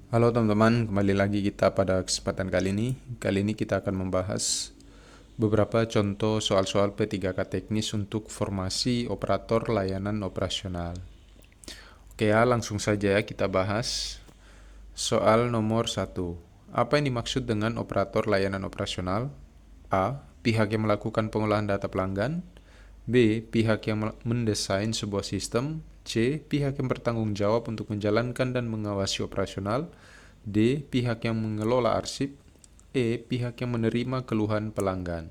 Halo teman-teman, kembali lagi kita pada kesempatan kali ini. Kali ini kita akan membahas beberapa contoh soal-soal P3K teknis untuk formasi operator layanan operasional. Oke ya, langsung saja kita bahas. Soal nomor 1. Apa yang dimaksud dengan operator layanan operasional? A. Pihak yang melakukan pengolahan data pelanggan. B. Pihak yang mendesain sebuah sistem. C. Pihak yang bertanggung jawab untuk menjalankan dan mengawasi operasional. D. Pihak yang mengelola arsip. E. Pihak yang menerima keluhan pelanggan.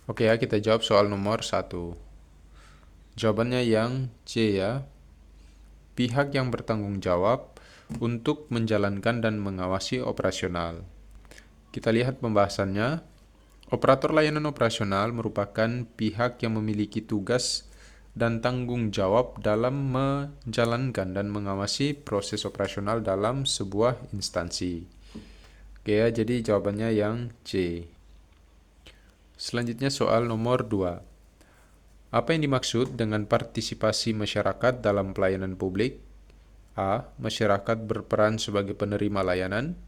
Oke ya, kita jawab soal nomor 1. Jawabannya yang C ya. Pihak yang bertanggung jawab untuk menjalankan dan mengawasi operasional. Kita lihat pembahasannya. Operator layanan operasional merupakan pihak yang memiliki tugas dan tanggung jawab dalam menjalankan dan mengawasi proses operasional dalam sebuah instansi. Oke ya, jadi jawabannya yang C. Selanjutnya soal nomor 2. Apa yang dimaksud dengan partisipasi masyarakat dalam pelayanan publik? A. Masyarakat berperan sebagai penerima layanan.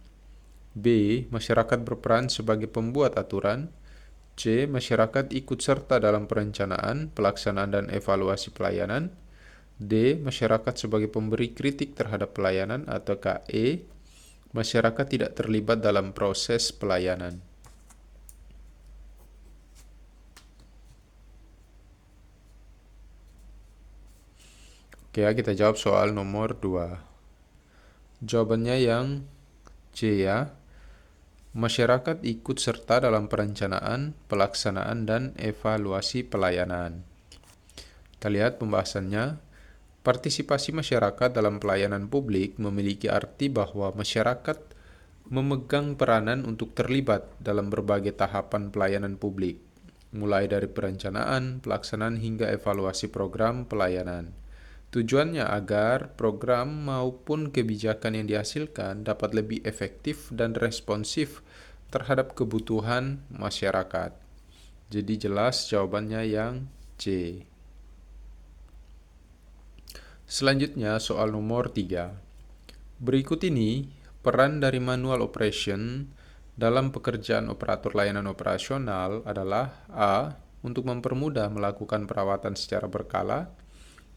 B. Masyarakat berperan sebagai pembuat aturan. C. Masyarakat ikut serta dalam perencanaan, pelaksanaan, dan evaluasi pelayanan. D. Masyarakat sebagai pemberi kritik terhadap pelayanan. Atau E. Masyarakat tidak terlibat dalam proses pelayanan. Oke ya, kita jawab soal nomor 2. Jawabannya yang C ya. Masyarakat ikut serta dalam perencanaan, pelaksanaan, dan evaluasi pelayanan. Kita lihat pembahasannya. Partisipasi masyarakat dalam pelayanan publik memiliki arti bahwa masyarakat memegang peranan untuk terlibat dalam berbagai tahapan pelayanan publik, mulai dari perencanaan, pelaksanaan, hingga evaluasi program pelayanan. Tujuannya agar program maupun kebijakan yang dihasilkan dapat lebih efektif dan responsif terhadap kebutuhan masyarakat. Jadi jelas jawabannya yang C. Selanjutnya soal nomor 3. Berikut ini peran dari manual operation dalam pekerjaan operator layanan operasional adalah A. Untuk mempermudah melakukan perawatan secara berkala.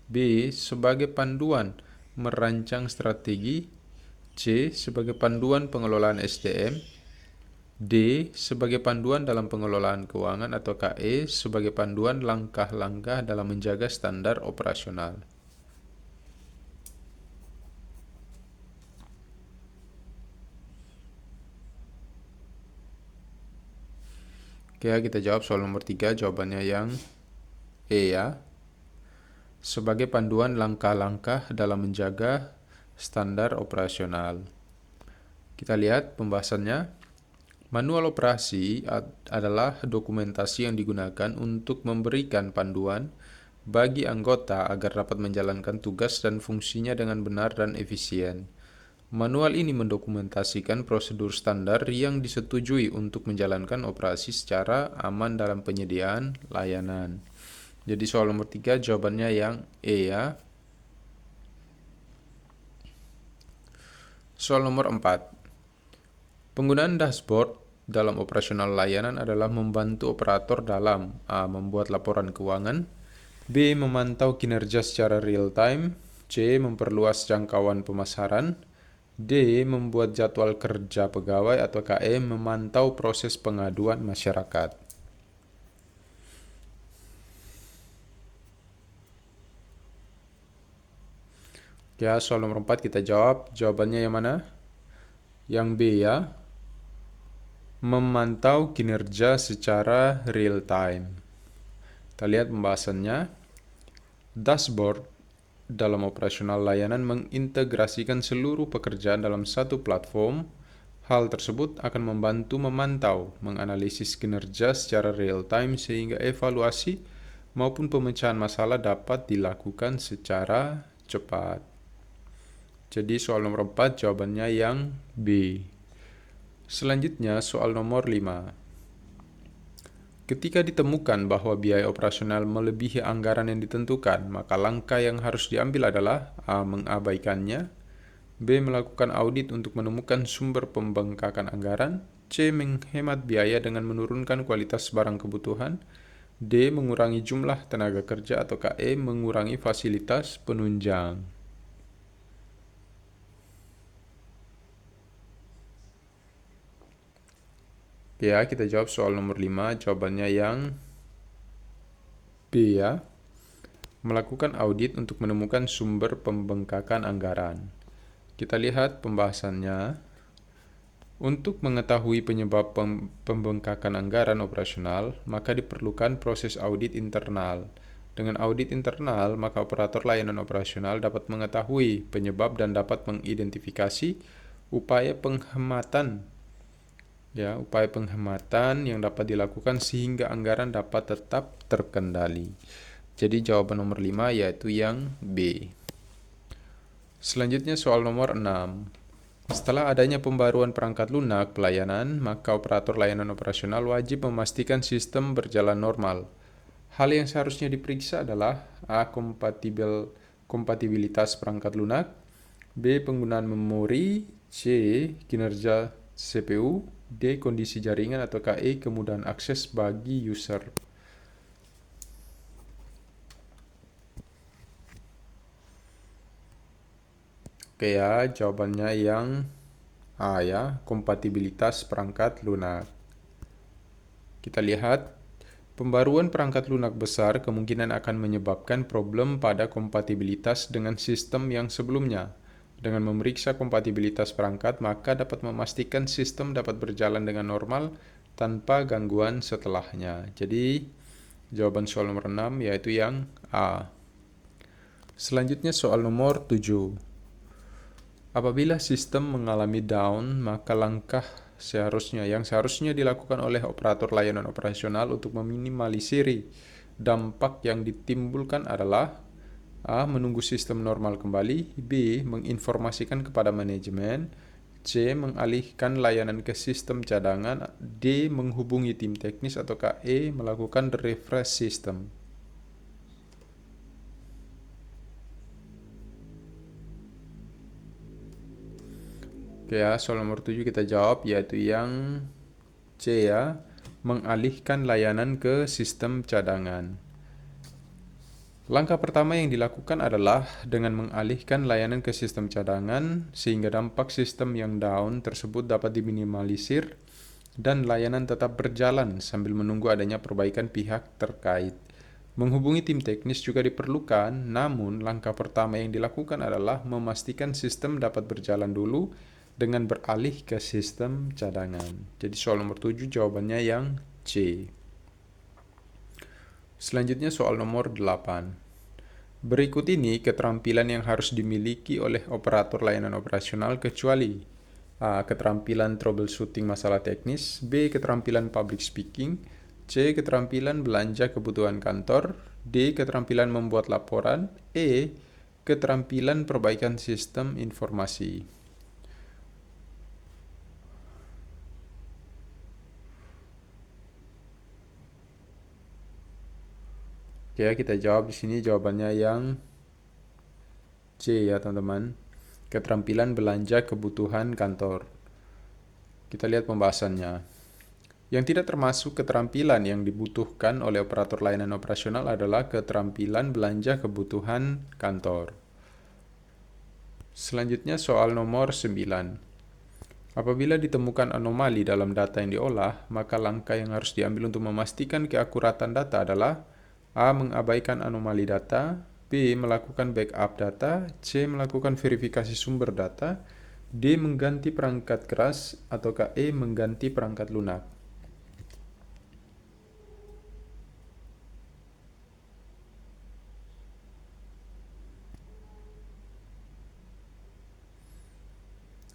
B. Sebagai panduan merancang strategi. C. Sebagai panduan pengelolaan SDM. D. Sebagai panduan dalam pengelolaan keuangan. Atau E. Sebagai panduan langkah-langkah dalam menjaga standar operasional. Oke, kita jawab soal nomor 3. Jawabannya yang E ya. Sebagai panduan langkah-langkah dalam menjaga standar operasional. Kita lihat pembahasannya. Manual operasi adalah dokumentasi yang digunakan untuk memberikan panduan bagi anggota agar dapat menjalankan tugas dan fungsinya dengan benar dan efisien. Manual ini mendokumentasikan prosedur standar yang disetujui untuk menjalankan operasi secara aman dalam penyediaan layanan. Jadi soal nomor 3 jawabannya yang E ya. Soal nomor 4. Penggunaan dashboard dalam operasional layanan adalah membantu operator dalam A. Membuat laporan keuangan. B. Memantau kinerja secara real time. C. Memperluas jangkauan pemasaran. D. Membuat jadwal kerja pegawai. Atau E. Memantau proses pengaduan masyarakat. Ya, soal nomor 4 kita jawab. Jawabannya yang mana? Yang B ya. Memantau kinerja secara real time. Kita lihat pembahasannya. Dashboard dalam operasional layanan mengintegrasikan seluruh pekerjaan dalam satu platform. Hal tersebut akan membantu memantau, menganalisis kinerja secara real time sehingga evaluasi maupun pemecahan masalah dapat dilakukan secara cepat. Jadi soal nomor 4 jawabannya yang B. Selanjutnya soal nomor 5. Ketika ditemukan bahwa biaya operasional melebihi anggaran yang ditentukan, maka langkah yang harus diambil adalah A. Mengabaikannya, B. Melakukan audit untuk menemukan sumber pembengkakan anggaran, C. Menghemat biaya dengan menurunkan kualitas barang kebutuhan, D. Mengurangi jumlah tenaga kerja, atau E. Mengurangi fasilitas penunjang. Ya, kita jawab soal nomor 5, jawabannya yang B ya. Melakukan audit untuk menemukan sumber pembengkakan anggaran. Kita lihat pembahasannya. Untuk mengetahui penyebab pembengkakan anggaran operasional, maka diperlukan proses audit internal. Dengan audit internal, maka operator layanan operasional dapat mengetahui penyebab dan dapat mengidentifikasi upaya penghematan yang dapat dilakukan sehingga anggaran dapat tetap terkendali. Jadi jawaban nomor 5 yaitu yang B. Selanjutnya soal nomor 6. Setelah adanya pembaruan perangkat lunak pelayanan, maka operator layanan operasional wajib memastikan sistem berjalan normal. Hal yang seharusnya diperiksa adalah A. Kompatibilitas perangkat lunak, B. Penggunaan memori, C. Kinerja CPU, D. Kondisi jaringan, atau E. Kemudahan akses bagi user. Oke ya, jawabannya yang A ya, kompatibilitas perangkat lunak. Kita lihat, pembaruan perangkat lunak besar kemungkinan akan menyebabkan problem pada kompatibilitas dengan sistem yang sebelumnya. Dengan memeriksa kompatibilitas perangkat, maka dapat memastikan sistem dapat berjalan dengan normal tanpa gangguan setelahnya. Jadi, jawaban soal nomor 6 yaitu yang A. Selanjutnya soal nomor 7. Apabila sistem mengalami down, maka langkah yang seharusnya dilakukan oleh operator layanan operasional untuk meminimalisir dampak yang ditimbulkan adalah A. Menunggu sistem normal kembali, B. Menginformasikan kepada manajemen, C. Mengalihkan layanan ke sistem cadangan, D. Menghubungi tim teknis, atau E. Melakukan refresh sistem. Oke ya, soal nomor 7 kita jawab yaitu yang C ya, mengalihkan layanan ke sistem cadangan. Langkah pertama yang dilakukan adalah dengan mengalihkan layanan ke sistem cadangan sehingga dampak sistem yang down tersebut dapat diminimalisir dan layanan tetap berjalan sambil menunggu adanya perbaikan pihak terkait. Menghubungi tim teknis juga diperlukan, namun langkah pertama yang dilakukan adalah memastikan sistem dapat berjalan dulu dengan beralih ke sistem cadangan. Jadi soal nomor 7 jawabannya yang C. Selanjutnya soal nomor 8. Berikut ini keterampilan yang harus dimiliki oleh operator layanan operasional kecuali A. Keterampilan troubleshooting masalah teknis, B. Keterampilan public speaking, C. Keterampilan belanja kebutuhan kantor, D. Keterampilan membuat laporan, E. Keterampilan perbaikan sistem informasi. Oke, kita jawab di sini jawabannya yang C ya, teman-teman. Keterampilan belanja kebutuhan kantor. Kita lihat pembahasannya. Yang tidak termasuk keterampilan yang dibutuhkan oleh operator layanan operasional adalah keterampilan belanja kebutuhan kantor. Selanjutnya soal nomor 9. Apabila ditemukan anomali dalam data yang diolah, maka langkah yang harus diambil untuk memastikan keakuratan data adalah A. Mengabaikan anomali data, B. Melakukan backup data, C. Melakukan verifikasi sumber data, D. Mengganti perangkat keras, atau E. Mengganti perangkat lunak.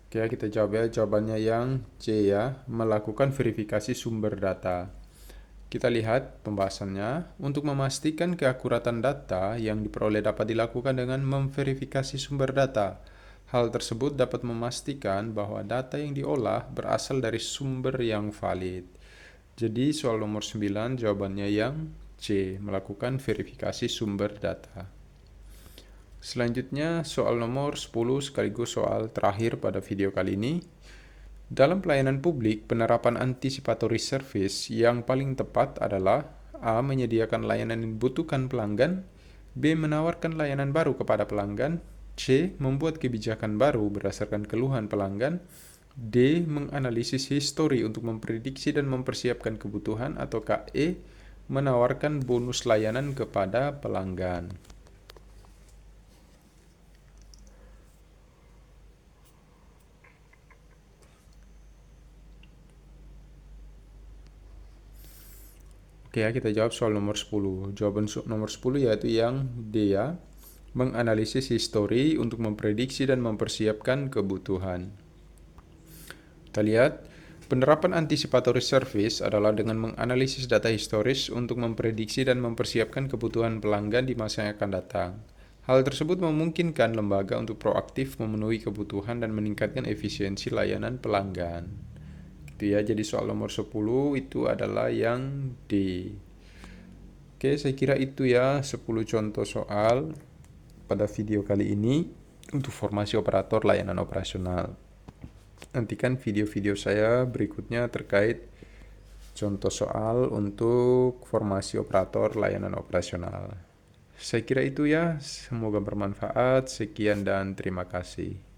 Oke, kita jawab ya, jawabannya yang C ya, melakukan verifikasi sumber data. Kita lihat pembahasannya. Untuk memastikan keakuratan data yang diperoleh dapat dilakukan dengan memverifikasi sumber data. Hal tersebut dapat memastikan bahwa data yang diolah berasal dari sumber yang valid. Jadi soal nomor 9 jawabannya yang C, melakukan verifikasi sumber data. Selanjutnya soal nomor 10 sekaligus soal terakhir pada video kali ini. Dalam pelayanan publik, penerapan anticipatory service yang paling tepat adalah A. Menyediakan layanan yang dibutuhkan pelanggan, B. Menawarkan layanan baru kepada pelanggan, C. Membuat kebijakan baru berdasarkan keluhan pelanggan, D. Menganalisis histori untuk memprediksi dan mempersiapkan kebutuhan, atau E. Menawarkan bonus layanan kepada pelanggan. Oke ya, kita jawab soal nomor 10. Jawaban nomor 10 yaitu yang D ya. Menganalisis histori untuk memprediksi dan mempersiapkan kebutuhan. Kita lihat, penerapan anticipatory service adalah dengan menganalisis data historis untuk memprediksi dan mempersiapkan kebutuhan pelanggan di masa yang akan datang. Hal tersebut memungkinkan lembaga untuk proaktif memenuhi kebutuhan dan meningkatkan efisiensi layanan pelanggan. Gitu ya, jadi soal nomor 10 itu adalah yang D. Oke, saya kira itu ya 10 contoh soal pada video kali ini untuk formasi operator layanan operasional. Nantikan video-video saya berikutnya terkait contoh soal untuk formasi operator layanan operasional. Saya kira itu ya, semoga bermanfaat. Sekian dan terima kasih.